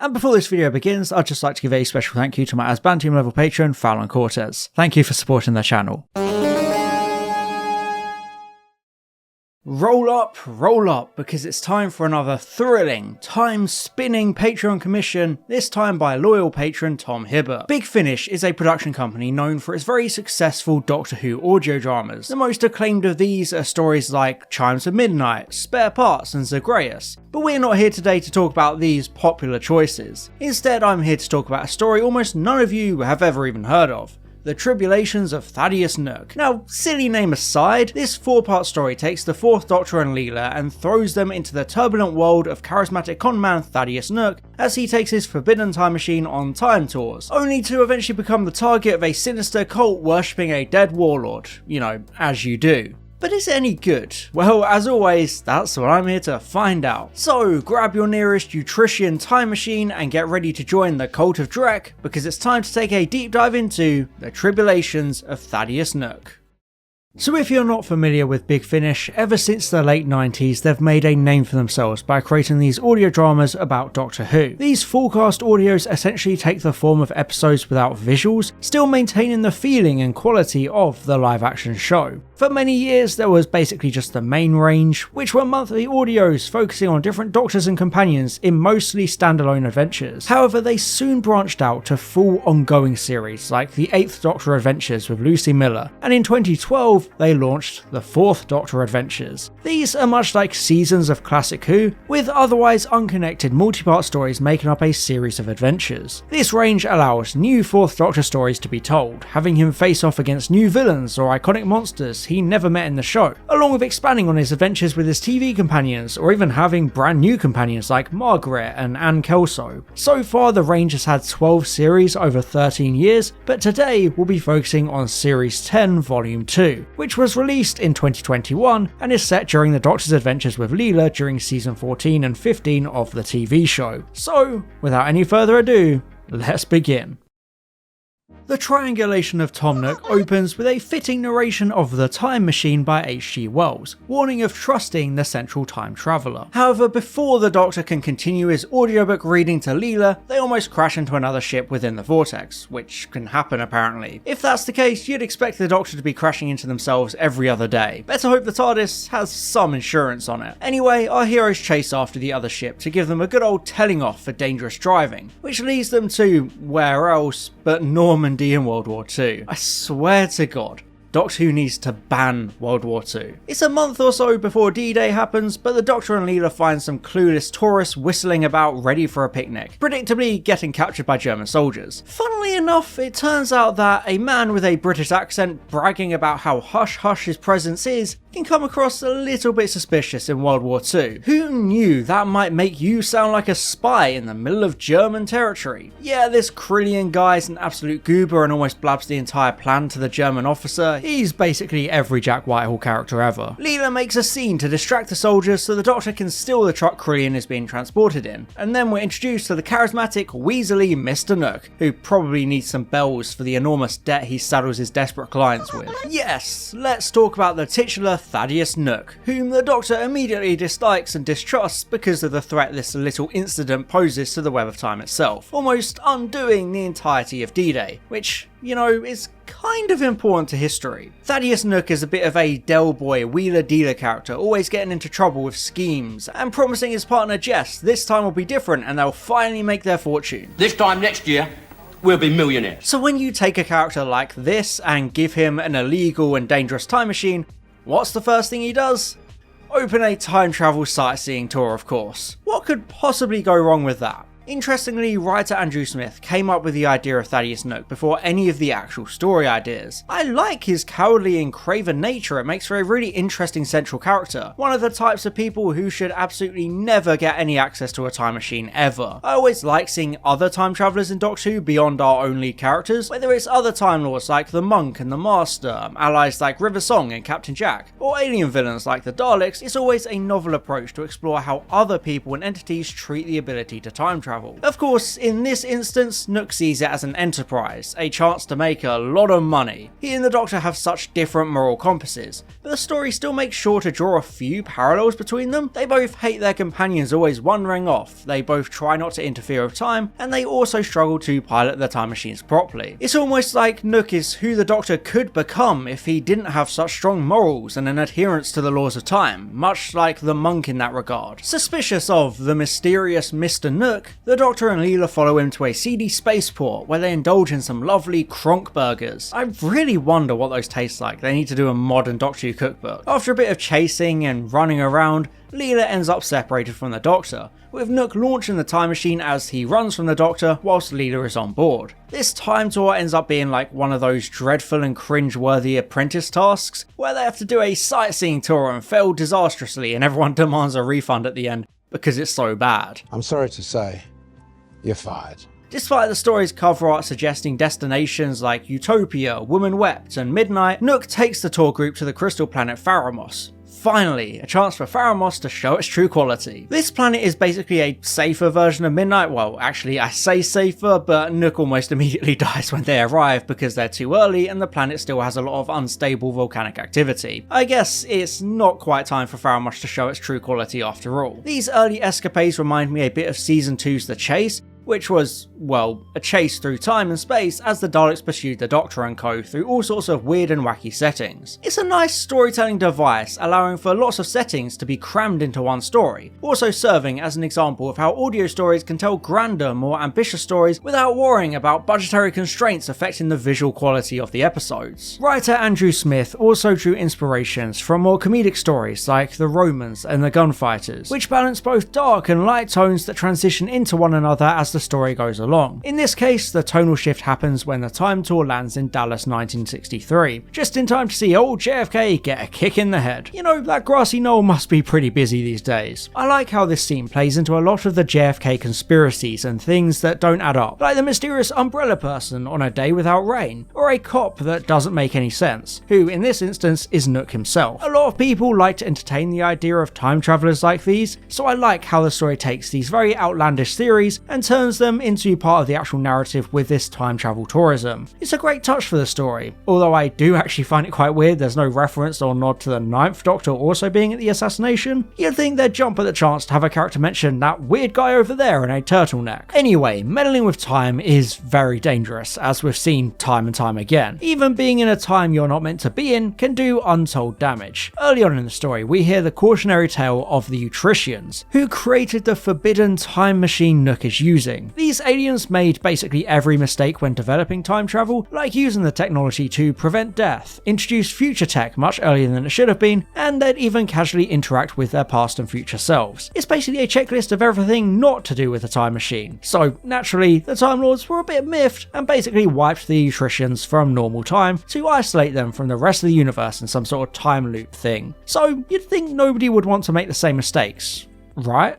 And before this video begins, I'd just like to give a special thank you to my Asbantium level patron, Fallon Cortez. Thank you for supporting the channel. Roll up, because it's time for another thrilling, time-spinning Patreon commission, this time by loyal patron Tom Hibbert. Big Finish is a production company known for its very successful Doctor Who audio dramas. The most acclaimed of these are stories like Chimes of Midnight, Spare Parts and Zagreus. But we're not here today to talk about these popular choices. Instead, I'm here to talk about a story almost none of you have ever even heard of. The Tribulations of Thaddeus Nook. Now, silly name aside, this 4-part story takes the 4th Doctor and Leela and throws them into the turbulent world of charismatic conman Thaddeus Nook as he takes his forbidden time machine on time tours, only to eventually become the target of a sinister cult worshipping a dead warlord. You know, as you do. But is it any good? Well, as always, that's what I'm here to find out. So grab your nearest Eutrician time machine and get ready to join the Cult of Drek, because it's time to take a deep dive into the Tribulations of Thaddeus Nook. So if you're not familiar with Big Finish, ever since the late 90s they've made a name for themselves by creating these audio dramas about Doctor Who. These full-cast audios essentially take the form of episodes without visuals, still maintaining the feeling and quality of the live-action show. For many years there was basically just the main range, which were monthly audios focusing on different Doctors and companions in mostly standalone adventures. However, they soon branched out to full ongoing series like the 8th Doctor Adventures with Lucy Miller, and in 2012 they launched the 4th Doctor Adventures. These are much like seasons of classic Who, with otherwise unconnected multi-part stories making up a series of adventures. This range allows new 4th Doctor stories to be told, having him face off against new villains or iconic monsters he never met in the show, along with expanding on his adventures with his TV companions, or even having brand new companions like Margaret and Anne Kelso. So far the range has had 12 series over 13 years, but today we'll be focusing on Series 10 Volume 2, which was released in 2021 and is set during the Doctor's adventures with Leela during Season 14 and 15 of the TV show. So, without any further ado, let's begin. The Triangulation of Tom Nook opens with a fitting narration of The Time Machine by H.G. Wells, warning of trusting the Central Time Traveller. However, before the Doctor can continue his audiobook reading to Leela, they almost crash into another ship within the vortex, which can happen apparently. If that's the case, you'd expect the Doctor to be crashing into themselves every other day. Better hope the TARDIS has some insurance on it. Anyway, our heroes chase after the other ship to give them a good old telling off for dangerous driving, which leads them to where else but Normandy in World War II. I swear to God, Doctor Who needs to ban World War II. It's a month or so before D-Day happens, but the Doctor and Leela find some clueless tourists whistling about ready for a picnic, predictably getting captured by German soldiers. Funnily enough, it turns out that a man with a British accent bragging about how hush-hush his presence is can come across a little bit suspicious in World War II. Who knew that might make you sound like a spy in the middle of German territory? Yeah, this Krillian guy's an absolute goober and almost blabs the entire plan to the German officer. He's basically every Jack Whitehall character ever. Leela makes a scene to distract the soldiers so the Doctor can steal the truck Krillian is being transported in, and then we're introduced to the charismatic, weaselly Mr. Nook, who probably needs some bells for the enormous debt he saddles his desperate clients with. Yes, let's talk about the titular Thaddeus Nook, whom the Doctor immediately dislikes and distrusts because of the threat this little incident poses to the web of time itself, almost undoing the entirety of D-Day, which, you know, is kind of important to history. Thaddeus Nook is a bit of a Del Boy wheeler-dealer character, always getting into trouble with schemes, and promising his partner Jess this time will be different and they'll finally make their fortune. This time next year, we'll be millionaires. So when you take a character like this and give him an illegal and dangerous time machine, what's the first thing he does? Open a time travel sightseeing tour, of course. What could possibly go wrong with that? Interestingly, writer Andrew Smith came up with the idea of Thaddeus Nook before any of the actual story ideas. I like his cowardly and craven nature, it makes for a really interesting central character, one of the types of people who should absolutely never get any access to a time machine ever. I always like seeing other time travellers in Doctor Who beyond our own lead characters, whether it's other Time Lords like the Monk and the Master, allies like River Song and Captain Jack, or alien villains like the Daleks. It's always a novel approach to explore how other people and entities treat the ability to time travel. travel. Of course, in this instance, Nook sees it as an enterprise, a chance to make a lot of money. He and the Doctor have such different moral compasses, but the story still makes sure to draw a few parallels between them. They both hate their companions always wandering off, they both try not to interfere with time, and they also struggle to pilot their time machines properly. It's almost like Nook is who the Doctor could become if he didn't have such strong morals and an adherence to the laws of time, much like the monk in that regard. Suspicious of the mysterious Mr. Nook, the Doctor and Leela follow him to a seedy spaceport where they indulge in some lovely Kronk burgers. I really wonder what those taste like. They need to do a modern Doctor Who cookbook. After a bit of chasing and running around, Leela ends up separated from the Doctor, with Nook launching the time machine as he runs from the Doctor whilst Leela is on board. This time tour ends up being like one of those dreadful and cringe-worthy apprentice tasks, where they have to do a sightseeing tour and fail disastrously and everyone demands a refund at the end because it's so bad. I'm sorry to say, you're fired. Despite the story's cover art suggesting destinations like Utopia, Woman Wept and Midnight, Nook takes the tour group to the crystal planet Pharamos. Finally, a chance for Pharamos to show its true quality. This planet is basically a safer version of Midnight. Well, actually I say safer, but Nook almost immediately dies when they arrive because they're too early and the planet still has a lot of unstable volcanic activity. I guess it's not quite time for Pharamos to show its true quality after all. These early escapades remind me a bit of Season 2's The Chase, which was, well, a chase through time and space as the Daleks pursued the Doctor and co through all sorts of weird and wacky settings. It's a nice storytelling device, allowing for lots of settings to be crammed into one story, also serving as an example of how audio stories can tell grander, more ambitious stories without worrying about budgetary constraints affecting the visual quality of the episodes. Writer Andrew Smith also drew inspirations from more comedic stories like The Romans and The Gunfighters, which balance both dark and light tones that transition into one another as the story goes along. In this case, the tonal shift happens when the time tour lands in Dallas 1963, just in time to see old JFK get a kick in the head. You know, that grassy knoll must be pretty busy these days. I like how this scene plays into a lot of the JFK conspiracies and things that don't add up, like the mysterious umbrella person on a day without rain, or a cop that doesn't make any sense, who in this instance is Nook himself. A lot of people like to entertain the idea of time travelers like these, so I like how the story takes these very outlandish theories and turns them into part of the actual narrative with this time travel tourism. It's a great touch for the story, although I do actually find it quite weird there's no reference or nod to the 9th Doctor also being at the assassination. You'd think they'd jump at the chance to have a character mention that weird guy over there in a turtleneck. Anyway, meddling with time is very dangerous, as we've seen time and time again. Even being in a time you're not meant to be in can do untold damage. Early on in the story, we hear the cautionary tale of the Utricians, who created the forbidden time machine Nook is using. These aliens made basically every mistake when developing time travel, like using the technology to prevent death, introduce future tech much earlier than it should have been, and they'd even casually interact with their past and future selves. It's basically a checklist of everything not to do with a time machine. So naturally, the Time Lords were a bit miffed and basically wiped the Utricians from normal time to isolate them from the rest of the universe in some sort of time loop thing. So you'd think nobody would want to make the same mistakes, right?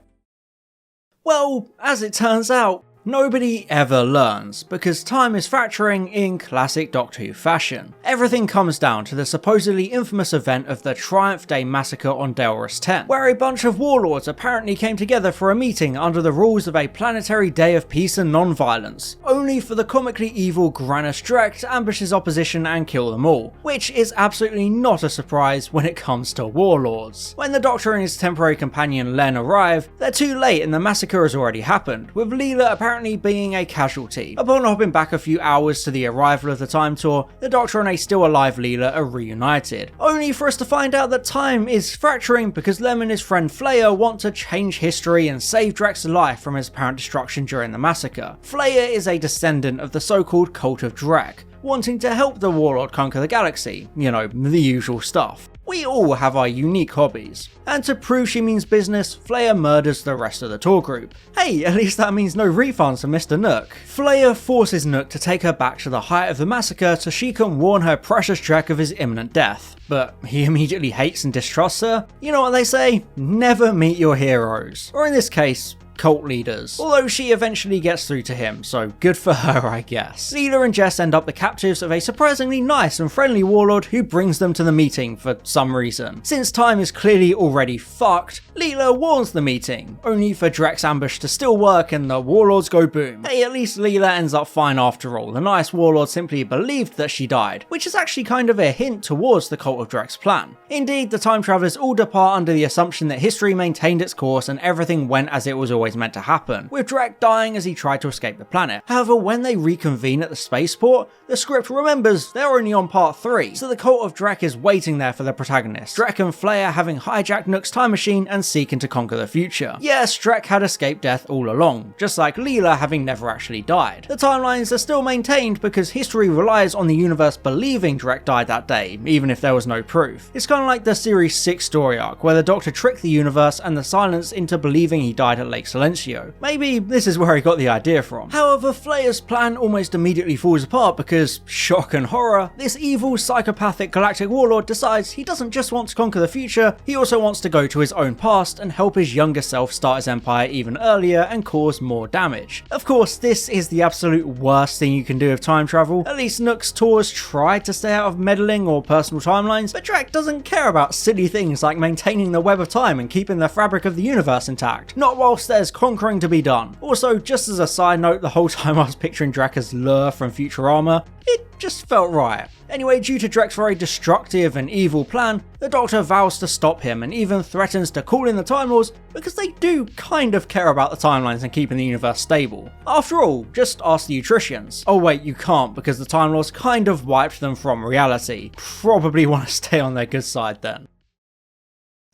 Well, as it turns out, nobody ever learns, because time is fracturing in classic Doctor Who fashion. Everything comes down to the supposedly infamous event of the Triumph Day massacre on Delros 10, where a bunch of warlords apparently came together for a meeting under the rules of a planetary day of peace and non-violence, only for the comically evil Granus Drek to ambush his opposition and kill them all, which is absolutely not a surprise when it comes to warlords. When the Doctor and his temporary companion Len arrive, they're too late and the massacre has already happened, with Leela apparently being a casualty. Upon hopping back a few hours to the arrival of the time tour, the Doctor and a still alive Leela are reunited, only for us to find out that time is fracturing because Lem and his friend Flair want to change history and save Drek's life from his apparent destruction during the massacre. Flair is a descendant of the so-called Cult of Drek, wanting to help the Warlord conquer the galaxy, you know, the usual stuff. We all have our unique hobbies, and to prove she means business, Flair murders the rest of the tour group. Hey, at least that means no refunds for Mr. Nook. Flair forces Nook to take her back to the height of the massacre so she can warn her precious Drek of his imminent death, but he immediately hates and distrusts her. You know what they say? Never meet your heroes. Or in this case, cult leaders, although she eventually gets through to him, so good for her I guess. Leela and Jess end up the captives of a surprisingly nice and friendly warlord who brings them to the meeting for some reason. Since time is clearly already fucked, Leela warns the meeting, only for Drek's ambush to still work and the warlords go boom. Hey, at least Leela ends up fine after all. The nice warlord simply believed that she died, which is actually kind of a hint towards the cult of Drek's plan. Indeed, the time travelers all depart under the assumption that history maintained its course and everything went as it was always meant to happen, with Drek dying as he tried to escape the planet. However, when they reconvene at the spaceport, the script remembers they're only on part 3, so the cult of Drek is waiting there for the protagonist, Drek and Flea having hijacked Nook's time machine and seeking to conquer the future. Yes, Drek had escaped death all along, just like Leela having never actually died. The timelines are still maintained because history relies on the universe believing Drek died that day, even if there was no proof. It's kind of like the Series 6 story arc, where the Doctor tricked the universe and the Silence into believing he died at Lake Silencio. Maybe this is where he got the idea from. However, Flea's plan almost immediately falls apart because, shock and horror, this evil psychopathic galactic warlord decides he doesn't just want to conquer the future, he also wants to go to his own past and help his younger self start his empire even earlier and cause more damage. Of course, this is the absolute worst thing you can do with time travel. At least Nook's tours tried to stay out of meddling or personal timelines, but Drek doesn't care about silly things like maintaining the web of time and keeping the fabric of the universe intact, not whilst there's conquering to be done. Also, just as a side note, the whole time I was picturing Drek as Lur from Futurama, it just felt right. Anyway, due to Drek's very destructive and evil plan, the Doctor vows to stop him and even threatens to call in the Time Lords because they do kind of care about the timelines and keeping the universe stable. After all, just ask the Utricians. Oh wait, you can't because the Time Lords kind of wiped them from reality. Probably want to stay on their good side then.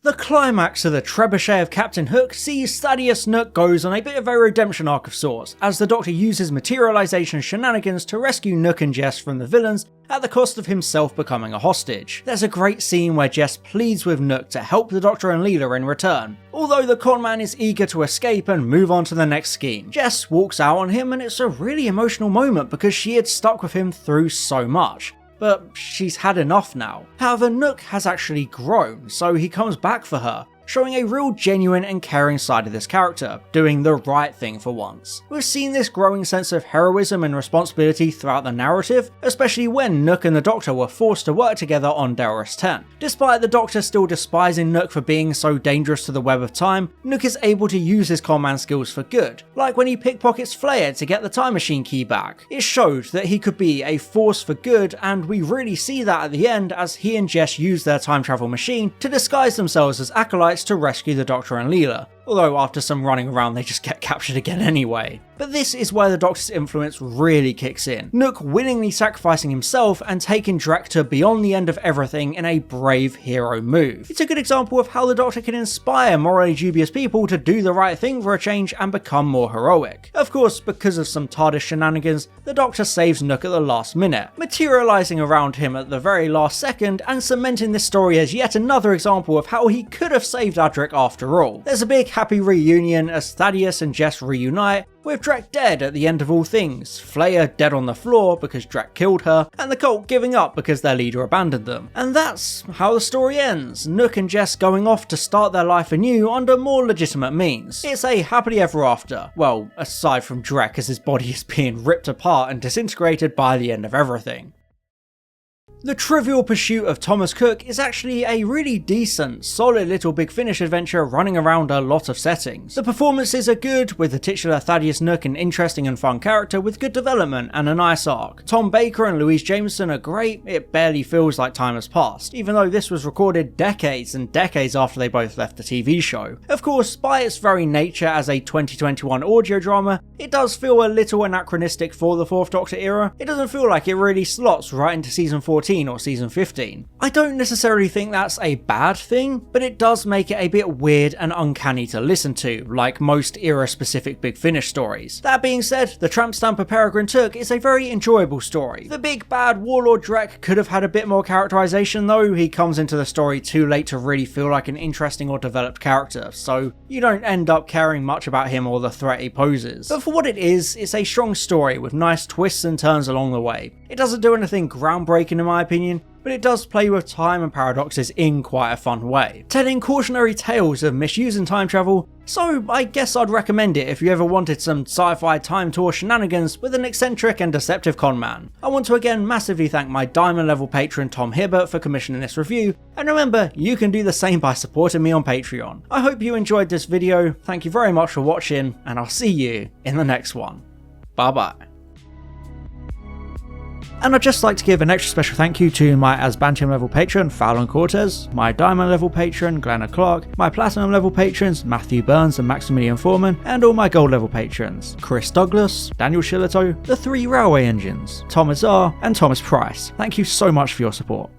The climax of the Trebuchet of Captain Hook sees Thaddeus Nook goes on a bit of a redemption arc of sorts, as the Doctor uses materialization shenanigans to rescue Nook and Jess from the villains at the cost of himself becoming a hostage. There's a great scene where Jess pleads with Nook to help the Doctor and Leela in return, although the conman is eager to escape and move on to the next scheme. Jess walks out on him and it's a really emotional moment because she had stuck with him through so much. But she's had enough now. However, Nook has actually grown, so he comes back for her, showing a real genuine and caring side of this character, doing the right thing for once. We've seen this growing sense of heroism and responsibility throughout the narrative, especially when Nook and the Doctor were forced to work together on Delros 10. Despite the Doctor still despising Nook for being so dangerous to the web of time, Nook is able to use his command skills for good, like when he pickpockets Flea to get the time machine key back. It showed that he could be a force for good, and we really see that at the end as he and Jess use their time travel machine to disguise themselves as acolytes to rescue the Doctor and Leela, although after some running around they just get captured again anyway. But this is where the Doctor's influence really kicks in, Nook willingly sacrificing himself and taking Drek to beyond the end of everything in a brave hero move. It's a good example of how the Doctor can inspire morally dubious people to do the right thing for a change and become more heroic. Of course, because of some TARDIS shenanigans, the Doctor saves Nook at the last minute, materialising around him at the very last second and cementing this story as yet another example of how he could have saved Adric after all. There's a big happy reunion as Thaddeus and Jess reunite, with Drek dead at the end of all things, Flea dead on the floor because Drek killed her, and the cult giving up because their leader abandoned them. And that's how the story ends, Nook and Jess going off to start their life anew under more legitimate means. It's a happily ever after, well, aside from Drek as his body is being ripped apart and disintegrated by the end of everything. The Trivial Pursuit of Thomas Cook is actually a really decent, solid little Big Finish adventure running around a lot of settings. The performances are good, with the titular Thaddeus Nook an interesting and fun character with good development and a nice arc. Tom Baker and Louise Jameson are great, it barely feels like time has passed, even though this was recorded decades and decades after they both left the TV show. Of course, by its very nature as a 2021 audio drama, it does feel a little anachronistic for the 4th Doctor era. It doesn't feel like it really slots right into season 14 or season 15. I don't necessarily think that's a bad thing, but it does make it a bit weird and uncanny to listen to, like most era-specific Big Finish stories. That being said, The Tramp Stamp of Peregrine Took is a very enjoyable story. The big bad warlord Drek could have had a bit more characterization though. He comes into the story too late to really feel like an interesting or developed character, so you don't end up caring much about him or the threat he poses. But for what it is, it's a strong story with nice twists and turns along the way. It doesn't do anything groundbreaking in my opinion, but it does play with time and paradoxes in quite a fun way, telling cautionary tales of misusing time travel, so I guess I'd recommend it if you ever wanted some sci-fi time tour shenanigans with an eccentric and deceptive conman. I want to again massively thank my diamond level patron Tom Hibbert for commissioning this review, and remember, you can do the same by supporting me on Patreon. I hope you enjoyed this video, thank you very much for watching, and I'll see you in the next one. Bye bye. And I'd just like to give an extra special thank you to my Asbantium level patron Fallon Cortez, my Diamond level patron Glenna Clark, my Platinum level patrons Matthew Burns and Maximilian Foreman, and all my Gold level patrons Chris Douglas, Daniel Shillito, the 3 Railway Engines, Thomas R, and Thomas Price. Thank you so much for your support.